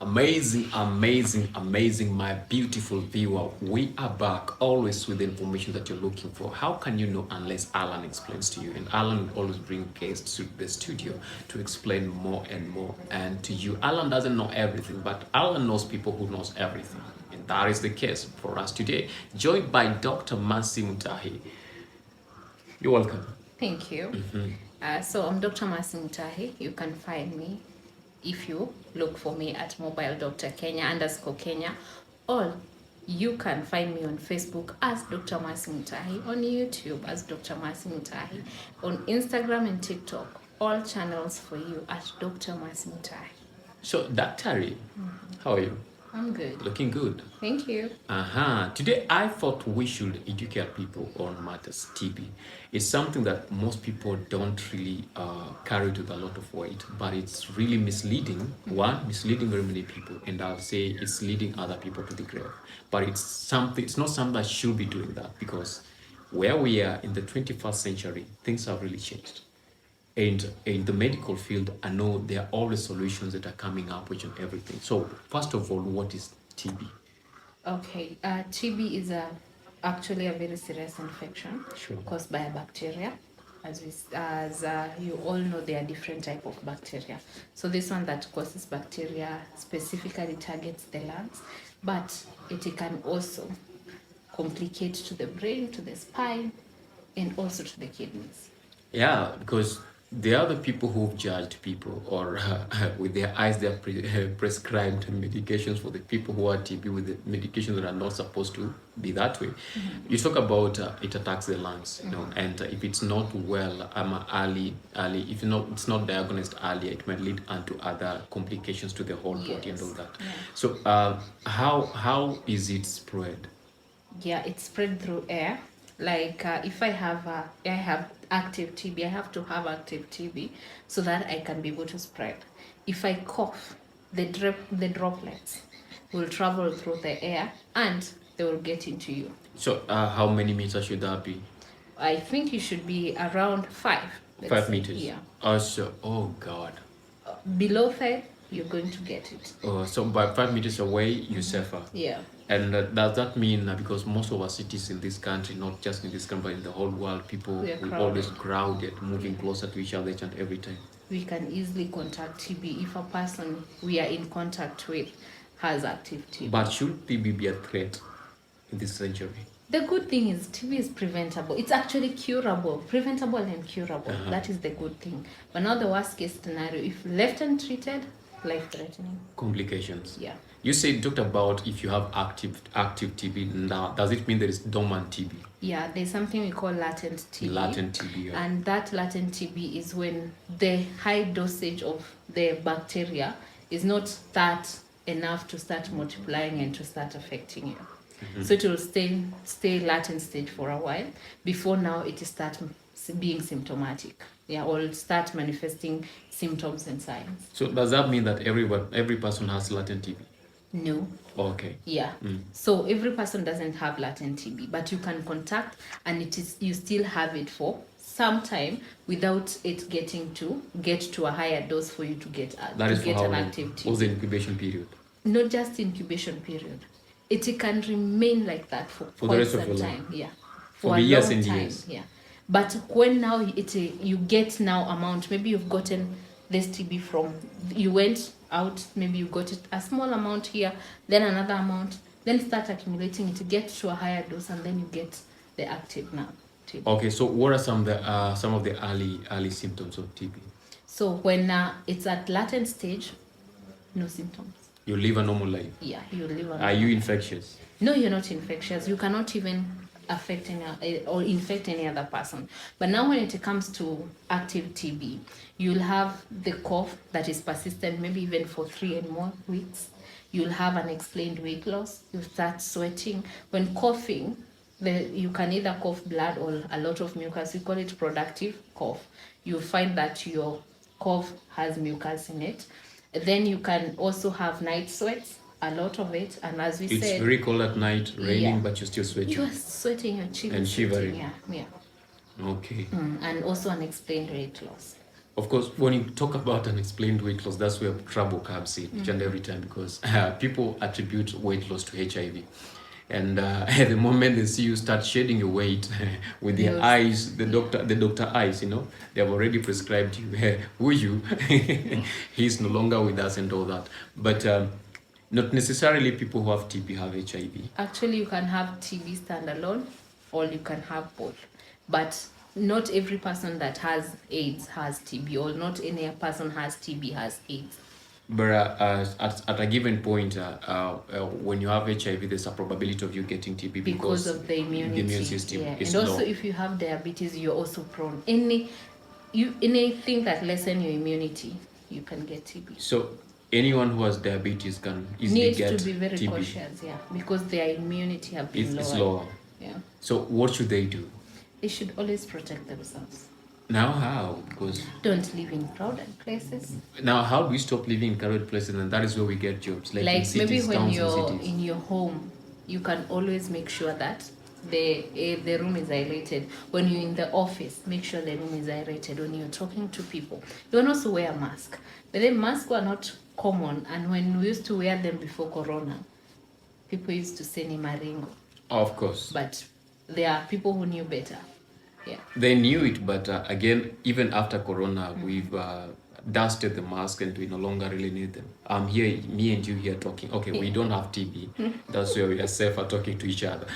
Amazing, my beautiful viewer. We are back always with the information that you're looking for. How can you know unless Alan explains to you? And Alan will always bring guests to the studio to explain more and more. And to you, Alan doesn't know everything, but Alan knows people who knows everything. And that is the case for us today. Joined by Dr. Mercy Mutahi. You're welcome. Thank you. So I'm Dr. Mercy Mutahi. You can find me if you look for me at mobile Dr. Kenya _Kenya, or you can find me on Facebook as Dr. Mercy Mutahi, on YouTube as Dr. Mercy Mutahi, on Instagram and TikTok, all channels for you at Dr. Mercy Mutahi. So, Dr. How are you? I'm good. Looking good. Thank you. Today, I thought we should educate people on matters TB. It's something that most people don't really carry with a lot of weight, but it's really misleading. One, misleading very many people, and I'll say it's leading other people to the grave. But it's not something that should be doing that, because where we are in the 21st century, things have really changed. And in the medical field, I know there are always solutions that are coming up with and everything. So first of all, what is TB? Okay, TB is actually a very serious infection caused by a bacteria. As you all know, there are different types of bacteria. So this one that causes bacteria specifically targets the lungs, but it can also complicate to the brain, to the spine, and also to the kidneys. Yeah, because there are the people who've judged people, or with their eyes, they have prescribed medications for the people who are TB with the medications that are not supposed to be that way. You talk about it attacks the lungs, you know, and if it's not well, early, if it's not diagnosed earlier, it might lead onto other complications to the whole body and all that. Yeah. So, how is it spread? Yeah, it's spread through air. Like if I have active TB, I have to have active TB so that I can be able to spread. If I cough, the droplets will travel through the air and they will get into you. So how many meters should that be? I think it should be around 5. 5 meters? Yeah. Also, oh God. Below 5, you're going to get it. So by 5 meters away, you suffer? Yeah. And does that mean, because most of our cities in this country, not just in this country, but in the whole world, people are always crowded, moving closer to each other each and every time? We can easily contact TB if a person we are in contact with has active TB. But should TB be a threat in this century? The good thing is TB is preventable. It's actually curable, preventable and curable. That is the good thing. But now the worst case scenario, if left untreated, life-threatening. Complications. Yeah. You talked about if you have active TB now, does it mean there is dormant TB? Yeah, there's something we call latent TB. Latent TB. Yeah. And that latent TB is when the high dosage of the bacteria is not that enough to start multiplying and to start affecting you. So it will stay latent stage for a while before now it start being symptomatic. Yeah, or start manifesting symptoms and signs. So does that mean that every person has latent TB? No. Okay. Yeah. So every person doesn't have latent TB, but you can contact and you still have it for some time without it get to a higher dose for you to get an active TB. What's the incubation period? Not just incubation period. It can remain like that for quite some time. Yeah. For years and years. Yeah. But when now you get now amount, maybe you've gotten this TB from, you went out, maybe you got it a small amount here, then another amount, then start accumulating it to get to a higher dose, and then you get the active now TB. Okay, so what are some of the early symptoms of TB? So when it's at latent stage, no symptoms. You live a normal life? Yeah, you live a normal life. Are you infectious? No, you're not infectious. You cannot even affect or infect any other person. But now when it comes to active TB, you'll have the cough that is persistent, maybe even for 3 and more weeks. You'll have unexplained weight loss. You'll start sweating. When coughing, you can either cough blood or a lot of mucus. We call it productive cough. You'll find that your cough has mucus in it. Then you can also have night sweats, a lot of it, and as we said, it's very cold at night, raining, but you're still sweating. You're sweating, you're and shivering. Yeah. Okay. And also unexplained weight loss. Of course, when you talk about unexplained weight loss, that's where trouble comes in each and every time, because people attribute weight loss to HIV. And the moment they see you start shedding your weight with their Yes. eyes, the doctor eyes, they have already prescribed you, hey, who are you? He's no longer with us and all that. But not necessarily people who have TB have HIV. Actually, you can have TB standalone, or you can have both. But not every person that has AIDS has TB, or not any person has TB has AIDS. But at a given point, when you have HIV, there's a probability of you getting TB Because of the immunity. The immune system is and also, low. if you have diabetes, you're also prone. Anything that lessen your immunity, you can get TB. So anyone who has diabetes can easily Needs get to be very TB. cautious, because their immunity have been It's lower. Yeah. So what should they do? They should always protect themselves. Now how? Because Don't live in crowded places. now how do we stop living in crowded places, and that is where we get jobs, like in Maybe cities, when towns, you're and cities. in your home, you can always make sure that the room is aerated. When you're in the office, make sure the room is aerated. When you're talking to people, you can also wear a mask. But then masks were not common, and when we used to wear them before Corona, people used to say ni maringo. Of course. But there are people who knew better. Yeah. They knew it, but again, even after Corona, we've dusted the mask and we no longer really need them. I'm here, me and you here talking. Okay, we don't have TB. That's where we are safer talking to each other.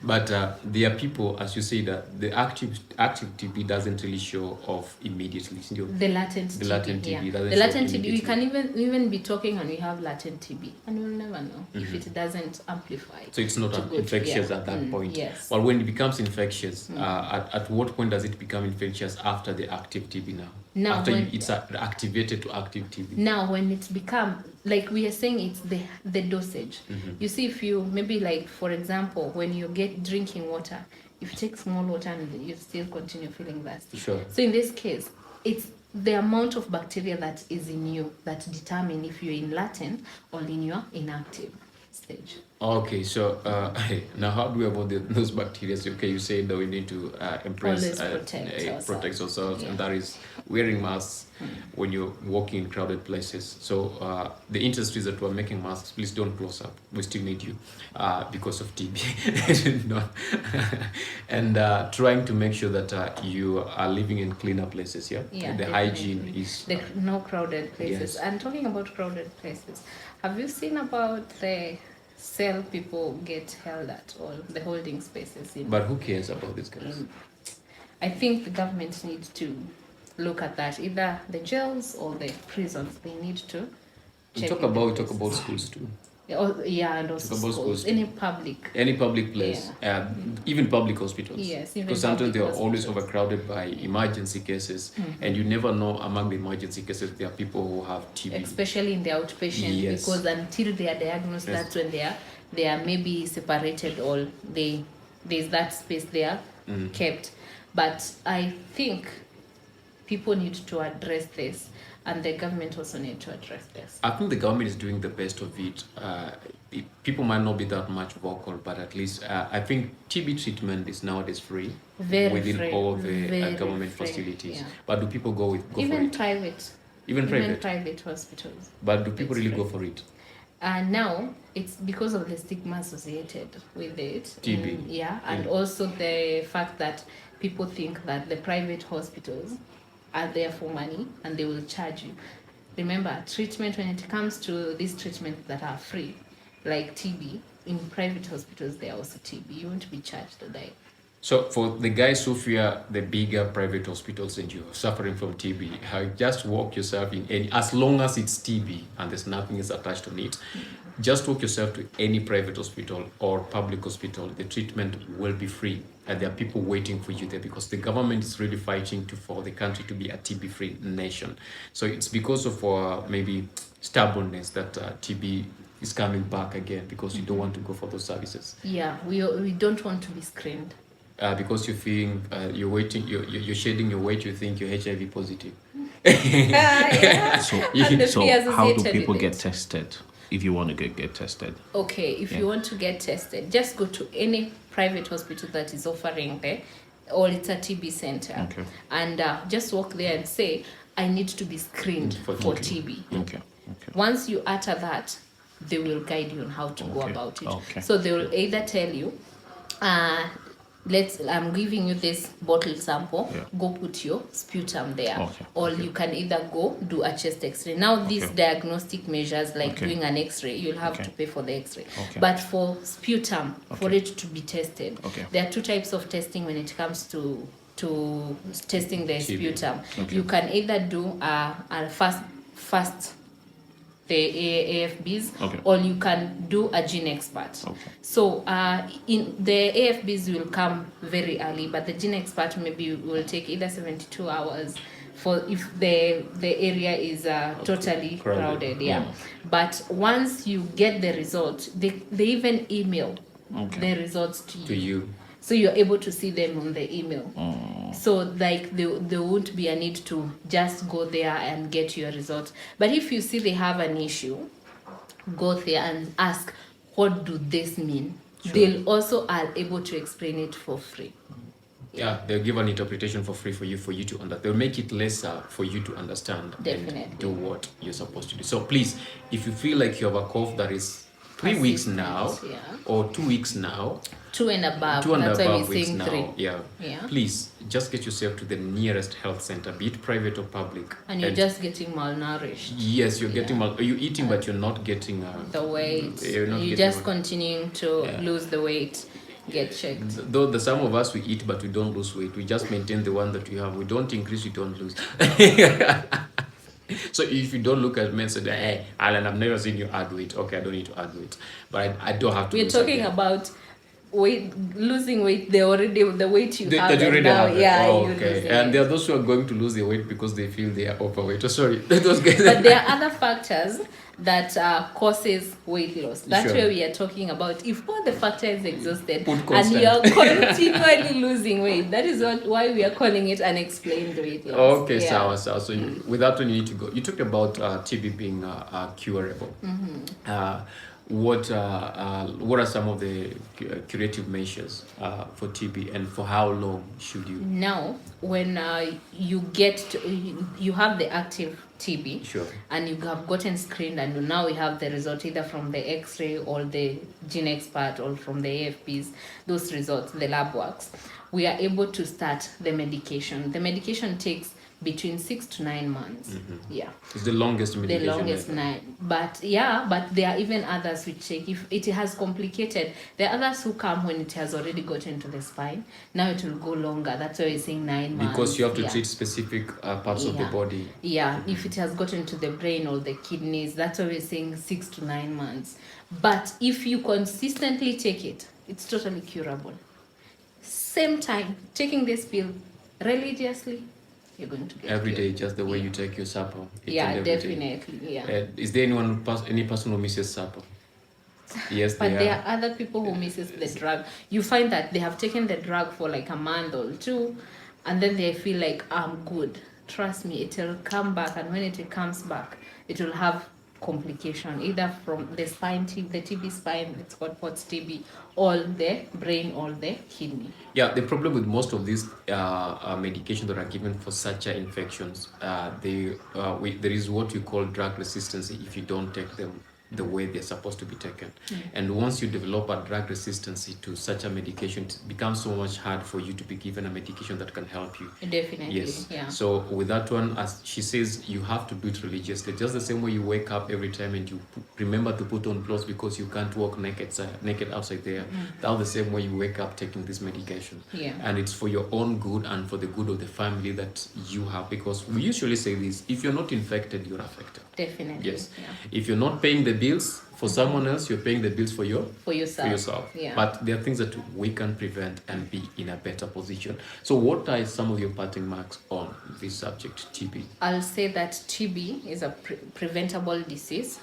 But there are people, as you say, that the active TB doesn't really show off immediately. The latent The latent TB yeah. doesn't The show latent off TB, we immediately. can even be talking and we have latent TB, and we'll never know if it doesn't amplify. So it's not infectious at that point. Yes. Well, when it becomes infectious, at what point does it become infectious after the active TB now? Now After when- it's activated to active TB. Now, when it's become, like we are saying, it's the dosage. You see, if you, maybe like, for example, when you get drinking water, if you take small water and you still continue feeling thirsty. Sure. So in this case, it's the amount of bacteria that is in you that determine if you're in latent or in your inactive stage. Okay, so now how do we avoid those bacteria? Okay, you say that we need to Always protect ourselves, Yeah. and that is wearing masks when you're walking in crowded places. So the industries that were making masks, please don't close up. We still need you because of TB. No. And trying to make sure that you are living in cleaner places. Yeah, Yeah, the definitely. hygiene is. No crowded places. Yes. And talking about crowded places, have you seen about the cell people get held at, or the holding spaces in? But who cares about these guys? I think the government needs to look at that. Either the jails or the prisons, they need to We check talk in the about places. schools too. And also Talk about schools, schools. any public. Any public place, even public hospitals. Yes, even Because sometimes they are public always hospitals. overcrowded by emergency cases, and you never know among the emergency cases there are people who have TB. Especially in the outpatient, Yes. because until they are diagnosed, Yes. that's when they are maybe separated, or there's that space they are kept. But I think people need to address this, and the government also need to address this. I think the government is doing the best of it. People might not be that much vocal, but at least I think TB treatment is nowadays free Very within free, all the very government free, facilities. yeah. But do people go for Even it? private. Even private. private hospitals. But do people It's really free. go for it? And now it's because of the stigma associated with it. TB. And also the fact that people think that the private hospitals are there for money and they will charge you. Remember, treatment, when it comes to these treatments that are free, like TB, in private hospitals, they are also TB. You won't be charged to die. So for the guys who fear the bigger private hospitals and you're suffering from TB, just walk yourself in any, as long as it's TB and there's nothing is attached to it, just walk yourself to any private hospital or public hospital. The treatment will be free, and there are people waiting for you there because the government is really fighting for the country to be a TB-free nation. So it's because of maybe stubbornness that TB is coming back again, because you don't want to go for those services. Yeah, we don't want to be screened. Because you're feeling, you're shedding your weight, you think you're HIV positive. So And the So fear how do associated people with get it. tested if you want to get tested? Okay, if you want to get tested, just go to any private hospital that is offering the or it's a TB center. Okay. And just walk there and say, I need to be screened for TB. Okay. Okay. Once you utter that, they will guide you on how to go Okay. about it. Okay. So they will either tell you, I'm giving you this bottle sample, Yeah. go put your sputum there. Okay. Or Okay. you can either go do a chest x-ray. Now these Okay. diagnostic measures like Okay. doing an x-ray, you'll have Okay. to pay for the x-ray. Okay. But for sputum, for Okay. it to be tested, Okay. there are two types of testing when it comes to testing the TB. sputum. Okay. You can either do a fast the AFBs, Okay. or you can do a gene expert. Okay. So in the AFBs will come very early, but the gene expert maybe will take either 72 hours for if the area is totally crowded. Yeah. But once you get the result, they even email Okay. the results to To you. so you're able to see them on the email. So like there won't be a need to just go there and get your results. But if you see they have an issue, go there and ask, what do this mean? Sure. They'll also are able to explain it for free. Yeah, they'll give an interpretation for free for you to understand. They'll make it lesser for you to understand Definitely. and do what you're supposed to do. So please, if you feel like you have a cough that is 3 weeks Persistent, now yeah. or 2 weeks now, 2 and above. 2 and That's why above we're weeks saying now, 3. yeah, Yeah. please just get yourself to the nearest health center, be it private or public. And you're just getting malnourished. yes, you're getting you're eating, but you're not getting The weight. You're not You're getting just continuing to Yeah. lose the weight. Get checked. Though the some of us we eat but we don't lose weight, we just maintain the one that we have. We don't increase, we don't lose. So if you don't look at men and say, hey, Alan, I've never seen you add weight. Okay, I don't need to add weight, but I don't have to. We're lose talking again. about losing weight. The weight you have. That you already now, have it. yeah, Oh, you okay. lose And it. there are those who are going to lose their weight because they feel they are overweight. Oh, sorry, those guys. But there are other factors that causes weight loss. That's Sure. where we are talking about. If all the factors exhausted Put and constant. you are continually losing weight, that is why we are calling it unexplained weight loss. Okay, Yeah. so with that one you need to go. You talked about TB being curable. What are some of the curative measures for TB, and for how long should you? Now, when you get to, you have the active TB, Sure. and you have gotten screened, and now we have the result either from the X-ray or the gene expert or from the AFPs, those results, the lab works, we are able to start the medication. The medication takes between 6 to 9 months. Yeah. It's the longest The medication. longest ever. 9, but there are even others which take, if it has complicated, there are others who come when it has already gotten to the spine. Now it will go longer. That's why we're saying 9 months. Because you have to Yeah. treat specific parts of the Yeah. body. Yeah, if it has gotten to the brain or the kidneys, that's why we're saying 6 to 9 months. But if you consistently take it, it's totally curable. Same time, taking this pill religiously, you're going to get Every day, cured. just the way you take your supper. each Yeah, and every day. definitely. Yeah. Is there any person who misses supper? Yes, But they there are. are other people who misses the drug. You find that they have taken the drug for like a month or 2, and then they feel like, I'm good. Trust me, it will come back, and when it comes back, it will have complication either from the spine, the TB spine, it's called POTS TB, or the brain or the kidney. Yeah, the problem with most of these medications that are given for such infections, there is what you call drug resistance if you don't take them the way they're supposed to be taken. And once you develop a drug resistance to such a medication, it becomes so much hard for you to be given a medication that can help you. Definitely. Yes. Yeah. So with that one, as she says, you have to do it religiously. Just the same way you wake up every time and you remember to put on clothes because you can't walk naked outside there. That's the same way you wake up taking this medication. Yeah. And it's for your own good and for the good of the family that you have. Because we usually say this: if you're not infected, you're affected. Definitely. Yes. Yeah. If you're not paying the bills for someone else, you're paying the bills for For yourself. for yourself. Yeah. But there are things that we can prevent and be in a better position. So what are some of your parting marks on this subject, TB? I'll say that TB is a preventable disease,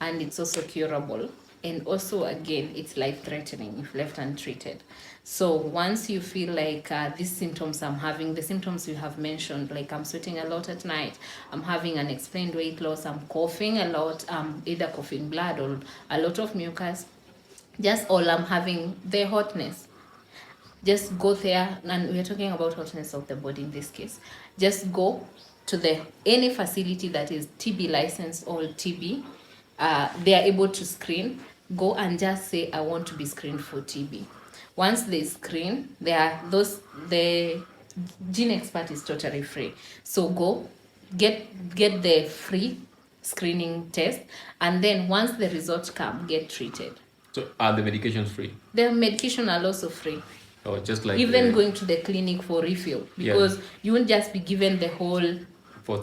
and it's also curable. And also, again, it's life-threatening if left untreated. So once you feel like these symptoms I'm having, the symptoms you have mentioned, like I'm sweating a lot at night, I'm having unexplained weight loss, I'm coughing a lot, either coughing blood or a lot of mucus, just all I'm having the hotness. just go there, and we're talking about hotness of the body in this case. Just go to any facility that is TB licensed or TB. They are able to screen. Go and just say, I want to be screened for TB. Once they screen, the gene expert is totally free. So go get the free screening test, and then once the results come, get treated. So are the medications free? The medication are also free. Or just like Even going to the clinic for refill, because you won't just be given the whole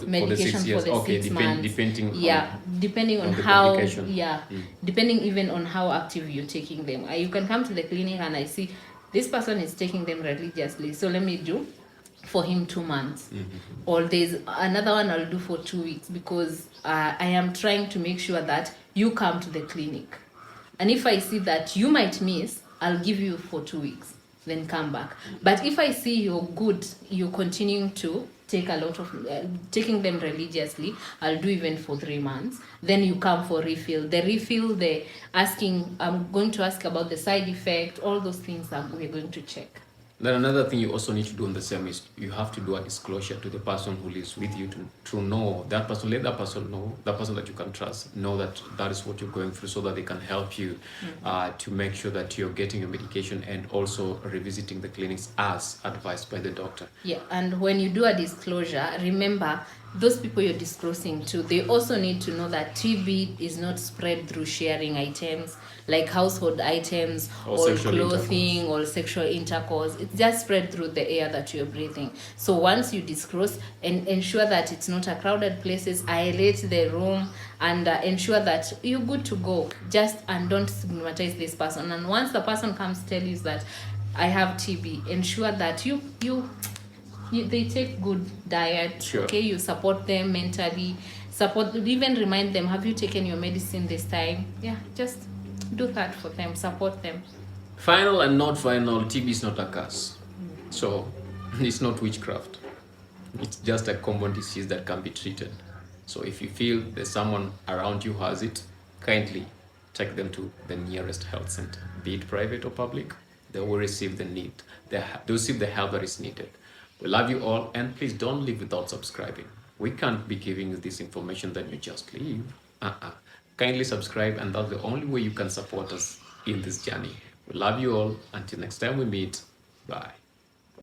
medication for the 6 months. Depending on how depending even on how active you're taking them. You can come to the clinic and I see this person is taking them religiously, so let me do for him 2 months. Or there's another one I'll do for 2 weeks, because I am trying to make sure that you come to the clinic, and if I see that you might miss, I'll give you for 2 weeks, then come back. But if I see you're good, you're continuing to take a lot of taking them religiously, I'll do even for 3 months. Then you come for refill. The refill, I'm going to ask about the side effect, all those things that we're going to check. Then another thing you also need to do on the same is you have to do a disclosure to the person who lives with you to know that person, let that person know, that person that you can trust, know that is what you're going through, so that they can help you to make sure that you're getting your medication and also revisiting the clinics as advised by the doctor. Yeah, and when you do a disclosure, remember, those people you're disclosing to, they also need to know that TB is not spread through sharing items like household items or clothing or sexual intercourse. It's just spread through the air that you're breathing. So once you disclose, and ensure that it's not a crowded places, aerate the room, and ensure that you're good to go. And don't stigmatize this person. And once the person comes tell you that I have TB, ensure that they take good diet. Sure. Okay, you support them mentally, even remind them, have you taken your medicine this time? Yeah, just do that for them, support them. Final and not final, TB is not a curse. So it's not witchcraft. It's just a common disease that can be treated. So if you feel there's someone around you who has it, kindly take them to the nearest health center, be it private or public. They will receive they'll receive the help that is needed. We love you all, and please don't leave without subscribing. We can't be giving you this information then you just leave. Kindly subscribe, and that's the only way you can support us in this journey. We love you all. Until next time we meet. Bye.